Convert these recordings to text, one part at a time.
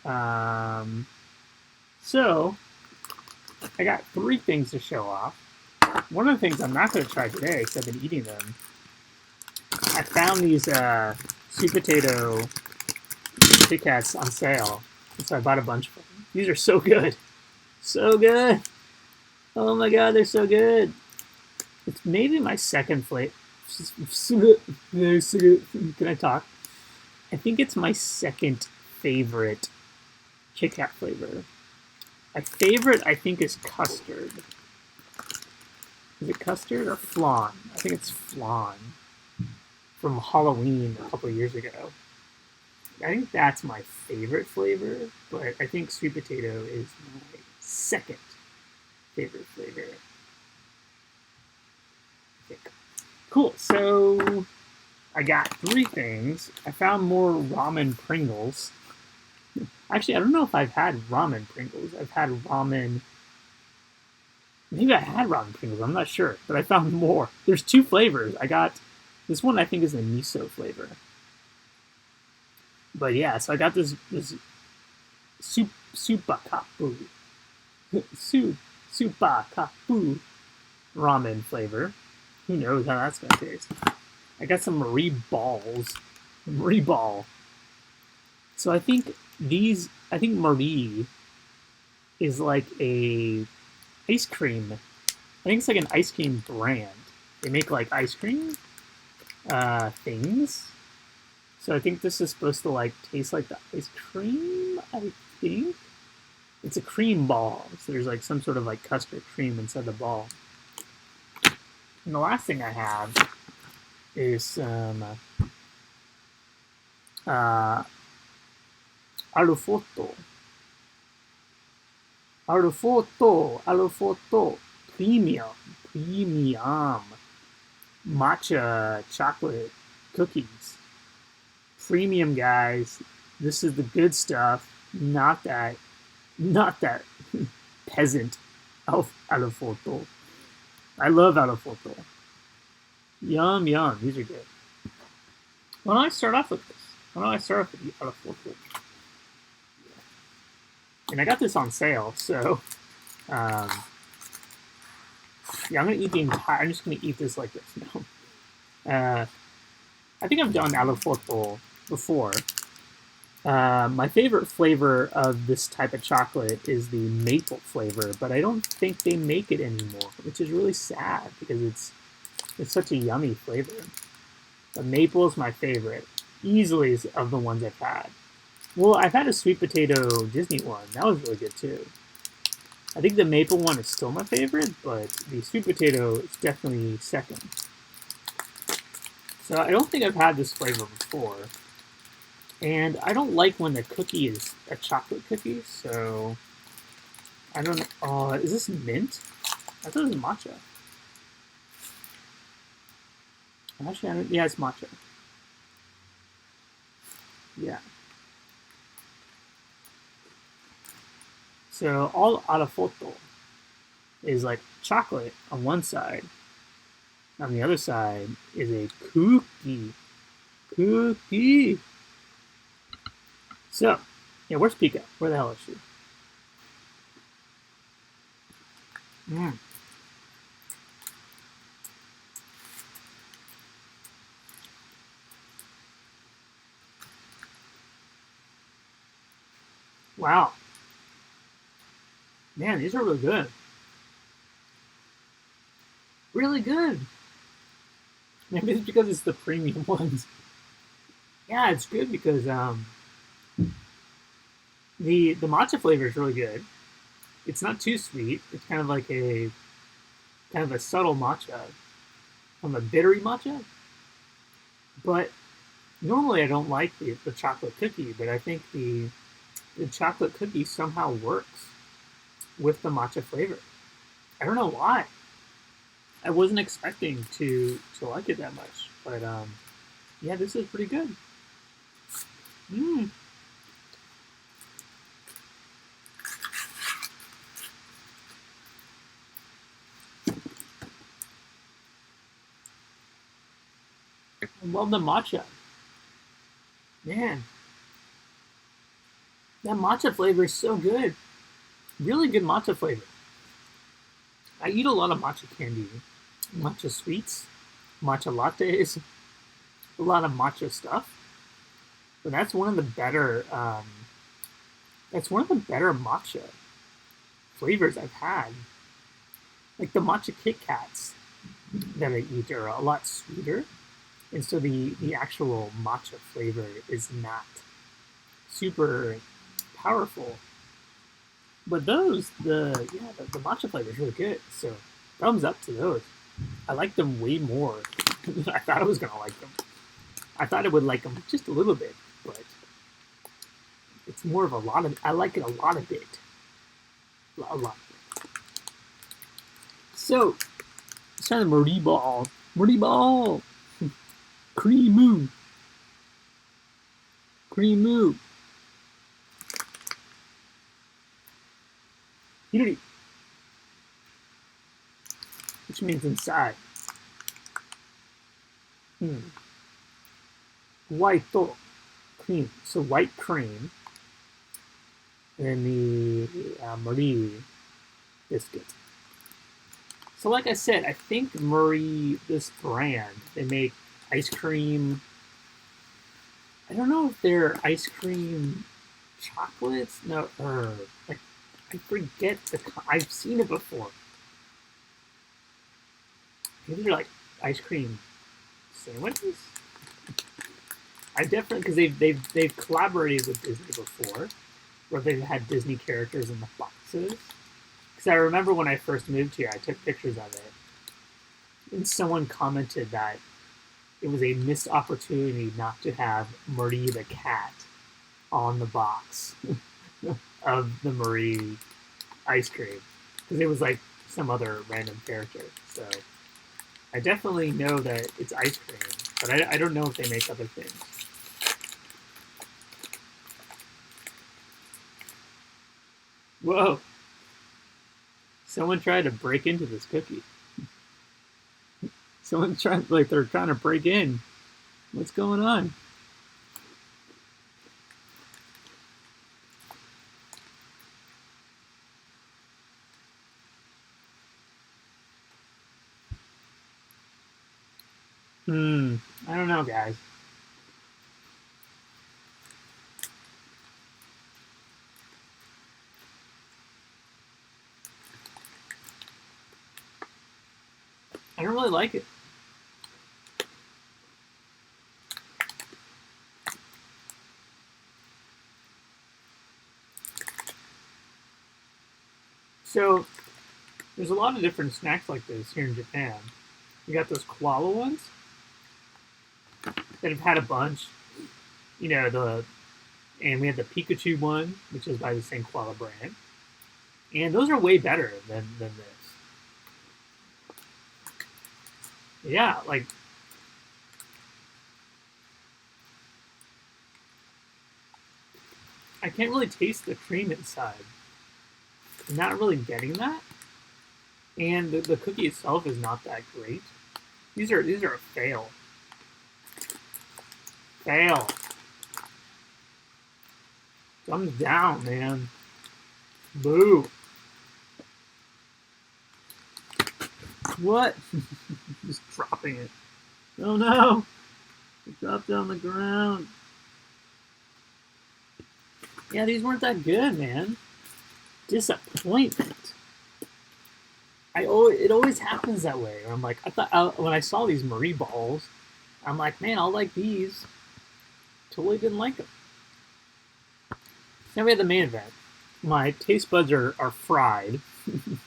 Um, so I got three things to show off. One of the things I'm not going to try today, because I've been eating them, I found these sweet potato Kit Kats on sale, so I bought a bunch of them. These are so good, so good. Oh my god, they're so good. It's maybe my second flavor. Can I talk? I think it's my second favorite Kit Kat flavor. My favorite, I think, is custard. Is it custard or flan? I think it's flan from Halloween a couple of years ago. I think that's my favorite flavor, but I think sweet potato is my second favorite flavor. I think. Cool. So I got three things. I found more ramen Pringles. Actually, I don't know if I've had ramen Pringles. I've had ramen. Maybe I had ramen Pringles. I'm not sure, but I found more. There's two flavors. I got this one. I think is the miso flavor. But yeah, so I got this supa kapu supa kapu ramen flavor. Who knows how that's gonna taste? I got some Marie balls, Marie ball. So I think Marie is like a ice cream. I think it's like an ice cream brand. They make like ice cream things. So I think this is supposed to like taste like the ice cream. I think it's a cream ball. So there's like some sort of like custard cream inside the ball. And the last thing I have is some alufoto. Alufoto premium matcha chocolate cookies. Premium, guys. This is the good stuff. Not that peasant alufoto. I love alufoto. Yum yum. These are good. Why don't I start off with this? Why don't I start off with the alufoto? And I got this on sale, so yeah, I'm gonna eat the entire. I'm just gonna eat this like this. No, I think I've done alufoto before. My favorite flavor of this type of chocolate is the maple flavor, but I don't think they make it anymore, which is really sad because it's such a yummy flavor. The maple is my favorite, easily of the ones I've had. Well, I've had a sweet potato Disney one. That was really good too. I think the maple one is still my favorite, but the sweet potato is definitely second. So I don't think I've had this flavor before. And I don't like when the cookie is a chocolate cookie, so I don't know. Oh, is this mint? I thought it was matcha. Actually, I don't, yeah, it's matcha. Yeah. So all alufoto is like chocolate on one side. On the other side is a cookie. Cookie. So, yeah, where's Pika? Where the hell is she? Wow. Man, these are really good. Really good. Maybe it's because it's the premium ones. Yeah, it's good because the matcha flavor is really good. It's not too sweet. It's kind of like a subtle matcha, from a bittery matcha. But normally I don't like the chocolate cookie, but I think the chocolate cookie somehow works with the matcha flavor. I don't know why. I wasn't expecting to like it that much, but yeah, this is pretty good. Mmm. I love the matcha. Man. That matcha flavor is so good. Really good matcha flavor. I eat a lot of matcha candy, matcha sweets, matcha lattes, a lot of matcha stuff. But that's one of the better. That's one of the better matcha flavors I've had. Like the matcha Kit Kats that I eat are a lot sweeter, and so the actual matcha flavor is not super powerful. But those the matcha flavor is really good. So thumbs up to those. I like them way more than I thought I was gonna like them. I thought I would like them just a little bit, but it's more of a lot of. I like it a lot of bit, a lot. So it's time to Murray Ball, Creamoo, Creamoo. Unity, which means inside. White cream, so white cream, and then the Marie biscuit. So like I said, I think Murray, this brand, they make ice cream. I don't know if they're ice cream chocolates. No, or like I forget the. I've seen it before. Maybe they're like ice cream sandwiches. I definitely because they've collaborated with Disney before, where they've had Disney characters in the boxes. Because I remember when I first moved here, I took pictures of it, and someone commented that it was a missed opportunity not to have Marie the cat on the box of the Marie ice cream, because it was like some other random character. So I definitely know that it's ice cream, but I don't know if they make other things. Whoa! Someone tried to break into this cookie. Someone's trying, like they're trying to break in. What's going on? I don't know, guys. I don't really like it. So, there's a lot of different snacks like this here in Japan. You got those koala ones that have had a bunch. You know, and we had the Pikachu one, which is by the same koala brand. And those are way better than this. Yeah, like I can't really taste the cream inside. I'm not really getting that. And the cookie itself is not that great. These are a fail. Fail. Thumbs down, man. Boo. What? Just dropping it. Oh no! It dropped on the ground. Yeah, these weren't that good, man. Disappointment. It always happens that way. I'm like, when I saw these Marie balls, I'm like, man, I'll like these. Totally didn't like them. Now we have the main event. My taste buds are fried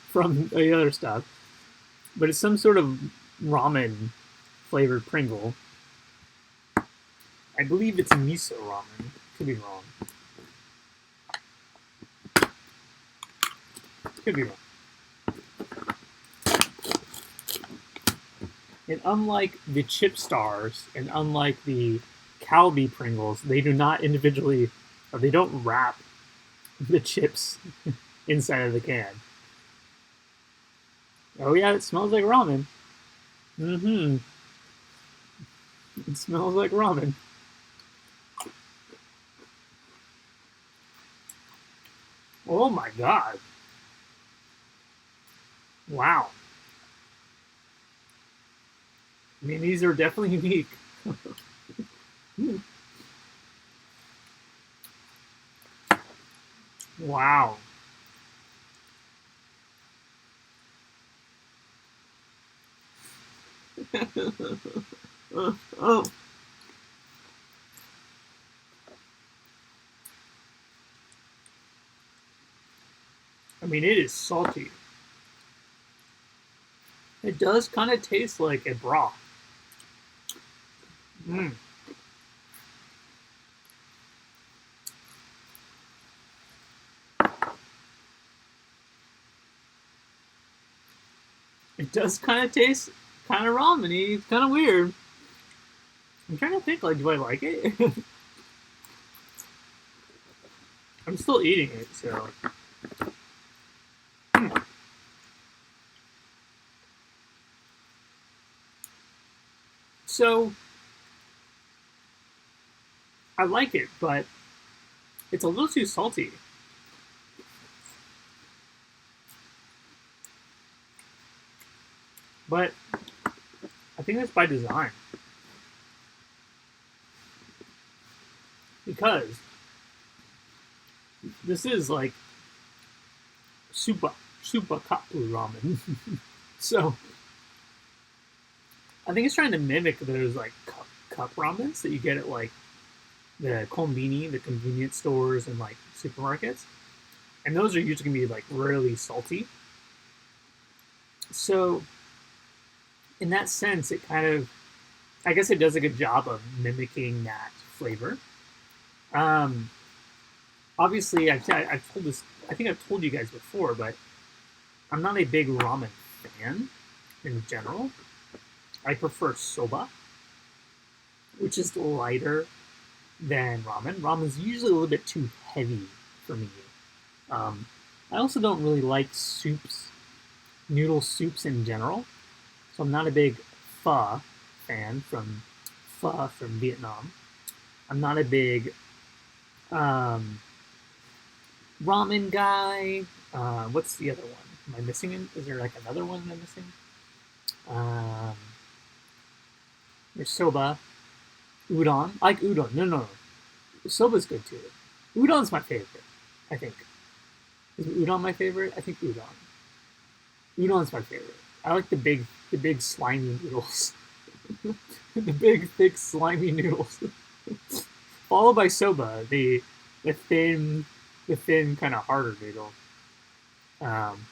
from the other stuff, but it's some sort of ramen flavored Pringle. I believe it's miso ramen. Could be wrong. Could be wrong. And unlike the Chip Stars and unlike the Calbee Pringles, they do not individually, or they don't wrap the chips inside of the can. Oh yeah, it smells like ramen. It smells like ramen. Oh my god. Wow. I mean, these are definitely unique. Wow. Oh, I mean, it is salty. It does kind of taste like a broth. Mm. It does kind of taste kind of ramen-y. It's kind of weird. I'm trying to think, like, do I like it? I'm still eating it, so. So, I like it, but it's a little too salty. But I think that's by design. Because this is like super kapu ramen. So I think it's trying to mimic those like cup ramens that you get at like the konbini, the convenience stores and like supermarkets. And those are usually gonna be like really salty. So in that sense, it kind of, I guess it does a good job of mimicking that flavor. Um, Obviously, I've told this, I think I've told you guys before, but I'm not a big ramen fan in general. I prefer soba, which is lighter than ramen. Ramen's usually a little bit too heavy for me. Um, I also don't really like soups, noodle soups in general. So I'm not a big pho fan pho from Vietnam. I'm not a big um, ramen guy. What's the other one? Am I missing it? Is there like another one I'm missing? Um, there's soba, udon. I like udon. No. Soba's good too. Udon's my favorite. I think. Is udon my favorite? I think udon. Udon's my favorite. I like the big slimy noodles. The big, thick, slimy noodles. Followed by soba, the thin, the thin, kind of harder noodle. Um,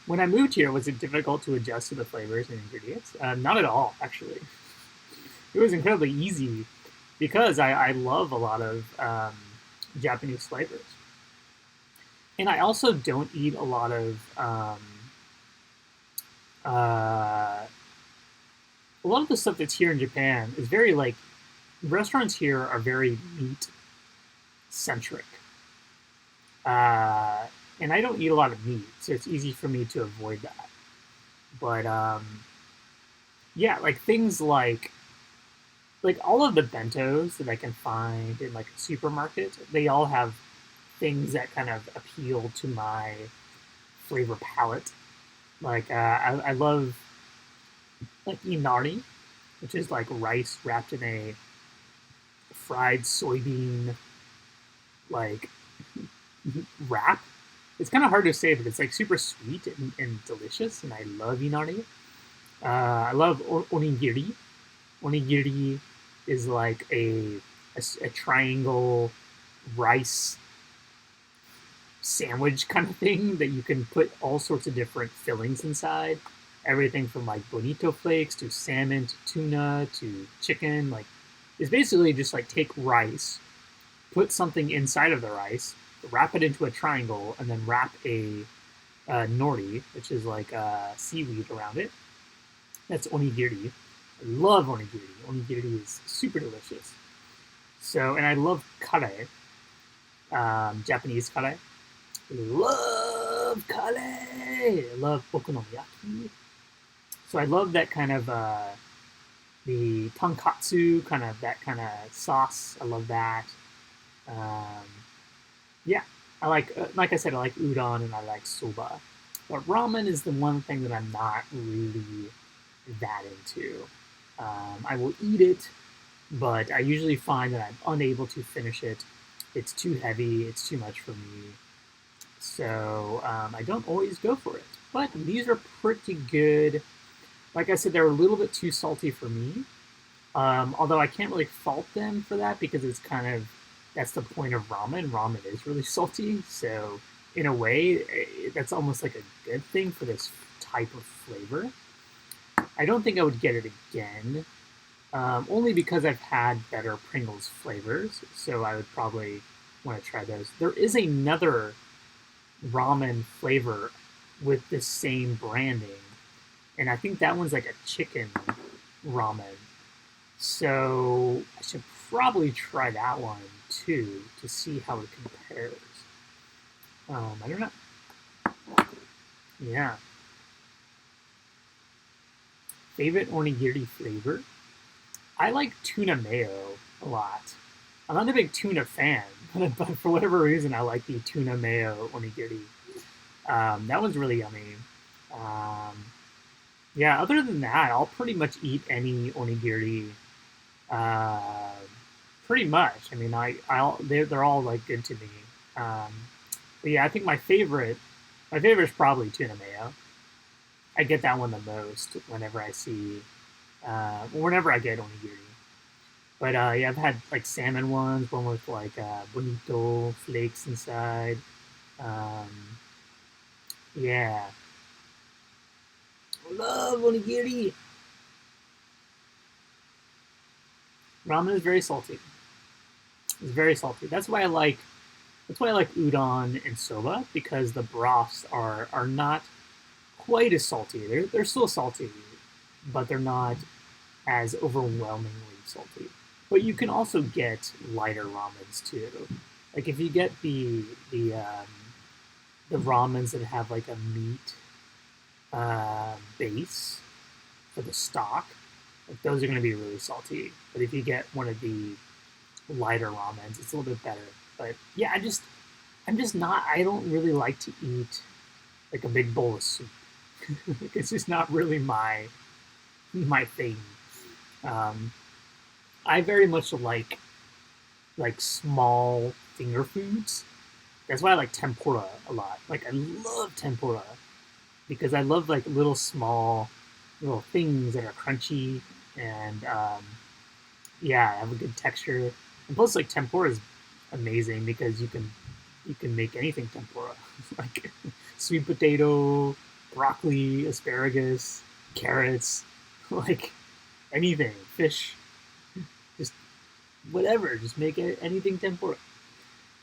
when I moved here, was it difficult to adjust to the flavors and ingredients? Not at all, actually. It was incredibly easy because I love a lot of Japanese flavors. And I also don't eat a lot of uh, a lot of the stuff that's here in Japan is very like restaurants here are very meat centric, uh, and I don't eat a lot of meat, so it's easy for me to avoid that. But yeah, like things like all of the bentos that I can find in like a supermarket, they all have things that kind of appeal to my flavor palette. Like I love like inari, which is like rice wrapped in a fried soybean like wrap. It's kind of hard to say, but it's like super sweet and delicious, and I love inari. I love onigiri. Onigiri is like a triangle rice sandwich kind of thing that you can put all sorts of different fillings inside. Everything from like bonito flakes to salmon to tuna to chicken. Like it's basically just like take rice, put something inside of the rice, wrap it into a triangle, and then wrap a nori, which is like seaweed around it. That's onigiri. I love onigiri. Onigiri is super delicious. So, and I love kare, Japanese kare. Love kare. I love okonomiyaki. So I love that kind of the tonkatsu kind of that kind of sauce. I love that. Um, Yeah, like I said, I like udon and I like soba, but ramen is the one thing that I'm not really that into. I will eat it, but I usually find that I'm unable to finish it. It's too heavy. It's too much for me. So I don't always go for it. But these are pretty good. Like I said, they're a little bit too salty for me. Although I can't really fault them for that because it's kind of that's the point of ramen. Ramen is really salty, so in a way, that's almost like a good thing for this type of flavor. I don't think I would get it again, only because I've had better Pringles flavors, so I would probably want to try those. There is another ramen flavor with the same branding, and I think that one's like a chicken ramen. So I should probably try that one too to see how it compares. I don't know. Yeah. Favorite onigiri flavor? I like tuna mayo a lot. I'm not a big tuna fan, but for whatever reason, I like the tuna mayo onigiri. That one's really yummy. Um, yeah, other than that, I'll pretty much eat any onigiri. Uh, Pretty much. I mean, they're all like good to me. Um, but yeah, I think my favorite is probably tuna mayo. I get that one the most whenever I see, whenever I get onigiri. But yeah, I've had like salmon ones, one with like bonito flakes inside. Um, yeah, I love onigiri. Ramen is very salty. It's very salty. That's why I like udon and soba because the broths are not quite as salty. They're still salty, but they're not as overwhelmingly salty. But you can also get lighter ramens too. Like if you get the ramens that have like a meat base for the stock, like those are going to be really salty. But if you get one of the lighter ramens, it's a little bit better. But yeah, I'm just not. I don't really like to eat like a big bowl of soup. It's just not really my thing. Um, I very much like small finger foods. That's why I like tempura a lot. Like I love tempura because I love like little small little things that are crunchy and yeah, have a good texture. And plus, like tempura is amazing because you can make anything tempura, like sweet potato, broccoli, asparagus, carrots, like anything, fish, just whatever, just make it anything tempura.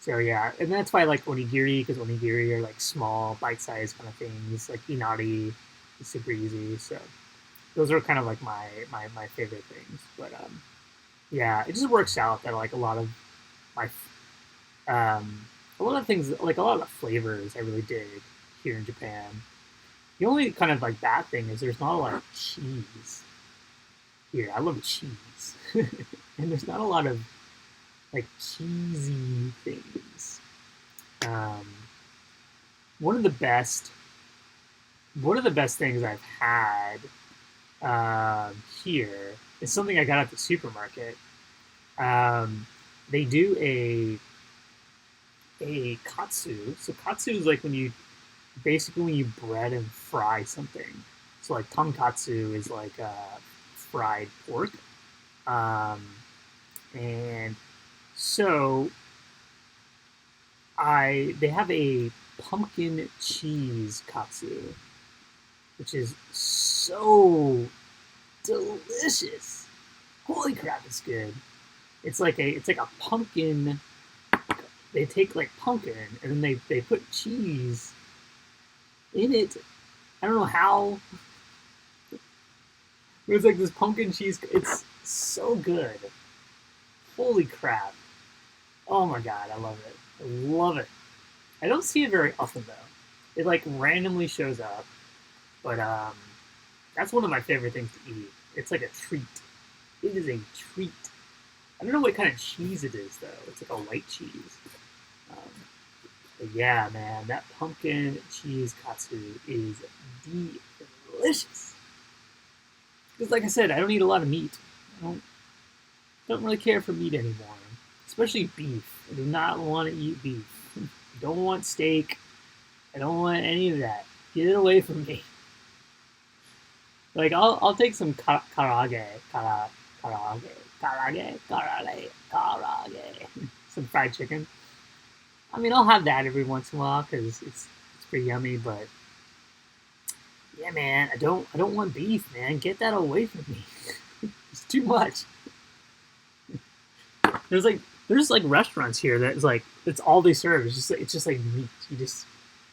So yeah, and that's why I like onigiri because onigiri are like small, bite-sized kind of things. Like inari is super easy. So those are kind of like my favorite things. But yeah, it just works out that like my a lot of things like a lot of the flavors I really dig here in Japan. The only kind of like bad thing is there's not a lot of cheese here. I love cheese, and there's not a lot of like cheesy things. Um, one of the best one of the best things I've had here is something I got at the supermarket. Um, they do a katsu. So katsu is like when you basically when you bread and fry something. So like tonkatsu is like fried pork, um, and so I they have a pumpkin cheese katsu, which is so delicious. Holy crap, it's good. It's like a pumpkin. They take like pumpkin and then they put cheese in it. I don't know how. But it's like this pumpkin cheese. It's so good. Holy crap. Oh my god, I love it. I love it. I don't see it very often though. It like randomly shows up, but that's one of my favorite things to eat. It's like a treat. It is a treat. I don't know what kind of cheese it is though. It's like a white cheese. Um, But yeah, man, that pumpkin cheese katsu is delicious. Because, like I said, I don't eat a lot of meat. I don't really care for meat anymore, especially beef. I do not want to eat beef. I don't want steak. I don't want any of that. Get it away from me. Like I'll take some karage, some fried chicken. I mean, I'll have that every once in a while because it's pretty yummy. But yeah, man, I don't want beef, man. Get that away from me. It's too much. There's like there's like restaurants here that's like it's all they serve. It's just like meat.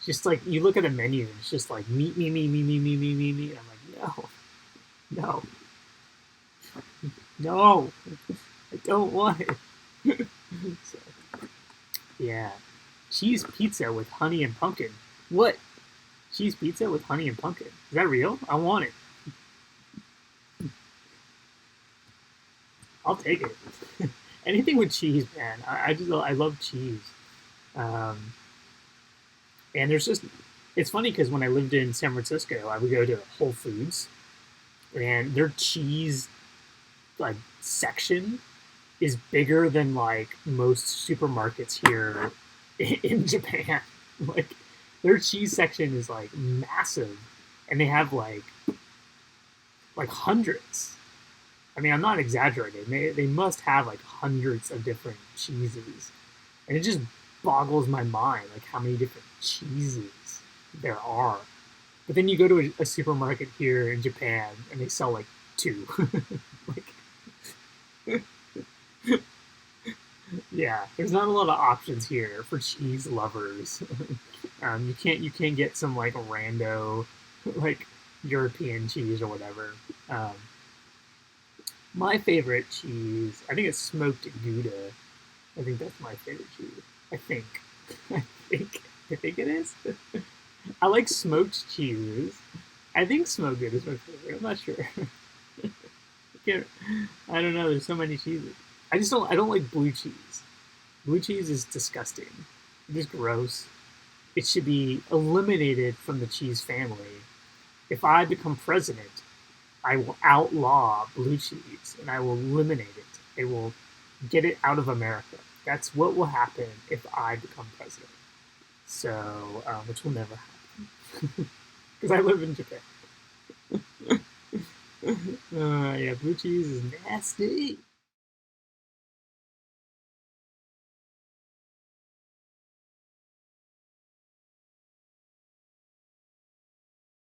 Just like you look at a menu and it's just like meat, meat, meat, meat, meat, meat, meat, meat, meat. I'm like, no, no, I don't want it. So, yeah, cheese pizza with honey and pumpkin. What? Cheese pizza with honey and pumpkin? Is that real? I want it. I'll take it. Anything with cheese, man. I love cheese. Um, and there's just it's funny because when I lived in San Francisco, I would go to Whole Foods, and their cheese like section is bigger than like most supermarkets here in Japan. Like their cheese section is like massive, and they have like hundreds. I mean, I'm not exaggerating. They must have like hundreds of different cheeses, and it just boggles my mind like how many different cheeses there are. But then you go to a supermarket here in Japan, and they sell like two. Like, yeah, there's not a lot of options here for cheese lovers. You can't get some like rando, like European cheese or whatever. Um, my favorite cheese, I think it's smoked Gouda. I think that's my favorite cheese. I think. I think. I think it is. I like smoked cheeses. I think smoked Gouda is my favorite. I'm not sure. can't, I don't know. There's so many cheeses. I just don't. I don't like blue cheese. Blue cheese is disgusting. It is gross. It should be eliminated from the cheese family. If I become president, I will outlaw blue cheese and I will eliminate it. I will get it out of America. That's what will happen if I become president. So, which will never happen because I live in Japan. Yeah, blue cheese is nasty.